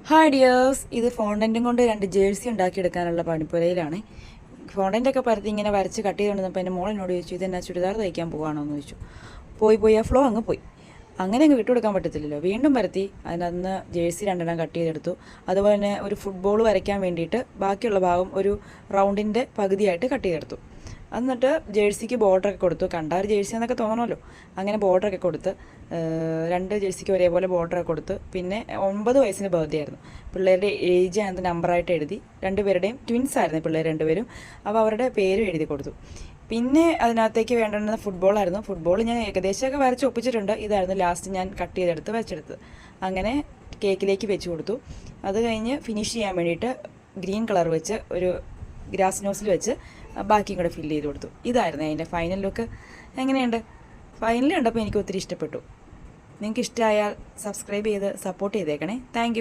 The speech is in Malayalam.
ഹായ് ഡിയേഴ്സ്, ഇത് ഫോണ്ടൻറ്റും കൊണ്ട് 2 ജേഴ്സി ഉണ്ടാക്കിയെടുക്കാനുള്ള പണിപ്പുരയിലാണ്. ഫോണ്ടൻ്റൊക്കെ പരത്തി ഇങ്ങനെ വരച്ച് കട്ട് ചെയ്ത് കൊണ്ടുവന്നപ്പോൾ എൻ്റെ മോൾ എന്നോട് ചോദിച്ചു, ഇതെന്നാ ചുരിദാർ തയ്ക്കാൻ പോകാണോ എന്ന് ചോദിച്ചു. പോയി ആ ഫ്ലോ അങ്ങ് പോയി. അങ്ങനെ അങ്ങ് വിട്ടുകൊടുക്കാൻ പറ്റത്തില്ലല്ലോ. വീണ്ടും പരത്തി അതിനകത്ത് ജേഴ്സി 2 കട്ട് ചെയ്തെടുത്തു. അതുപോലെ തന്നെ ഒരു ഫുട്ബോൾ വരയ്ക്കാൻ വേണ്ടിയിട്ട് ബാക്കിയുള്ള ഭാഗം ഒരു റൗണ്ടിൻ്റെ പകുതിയായിട്ട് കട്ട് ചെയ്തെടുത്തു. എന്നിട്ട് ജേഴ്സിക്ക് ബോർഡറൊക്കെ കൊടുത്തു. കണ്ടാൽ ഒരു ജേഴ്സി എന്നൊക്കെ തോന്നണമല്ലോ. അങ്ങനെ ബോർഡറൊക്കെ കൊടുത്ത് 2 ജേഴ്സിക്ക് ഒരേപോലെ ബോർഡറൊക്കെ കൊടുത്ത്. പിന്നെ 9 വയസ്സിന് ബർത്ത്ഡേ ആയിരുന്നു. പിള്ളേരുടെ ഏജ് അതിൻ്റെ നമ്പറായിട്ട് എഴുതി. 2 പേരുടെയും ട്വിൻസ് ആയിരുന്നു പിള്ളേർ 2 പേരും. അപ്പോൾ അവരുടെ പേരും എഴുതി കൊടുത്തു. പിന്നെ അതിനകത്തേക്ക് വേണ്ടുന്ന ഫുട്ബോളായിരുന്നു. ഫുട്ബോൾ ഞാൻ ഏകദേശമൊക്കെ വരച്ച് ഒപ്പിച്ചിട്ടുണ്ട്. ഇതായിരുന്നു ലാസ്റ്റ് ഞാൻ കട്ട് ചെയ്തെടുത്ത് വരച്ചെടുത്തത്. അങ്ങനെ കേക്കിലേക്ക് വെച്ച് കൊടുത്തു. അത് കഴിഞ്ഞ് ഫിനിഷ് ചെയ്യാൻ വേണ്ടിയിട്ട് ഗ്രീൻ കളർ വെച്ച് ഒരു ഗ്രാസ് നോസിൽ വെച്ച് ബാക്കിയും കൂടെ ഫില്ല് ചെയ്ത് കൊടുത്തു. ഇതായിരുന്നു അതിൻ്റെ ഫൈനൽ ലുക്ക്. എങ്ങനെയുണ്ട്? ഫൈനൽ കണ്ടപ്പോൾ എനിക്ക് ഒത്തിരി ഇഷ്ടപ്പെട്ടു. നിങ്ങൾക്ക് ഇഷ്ടമായാൽ സബ്സ്ക്രൈബ് ചെയ്ത് സപ്പോർട്ട് ചെയ്തേക്കണേ. Thank you.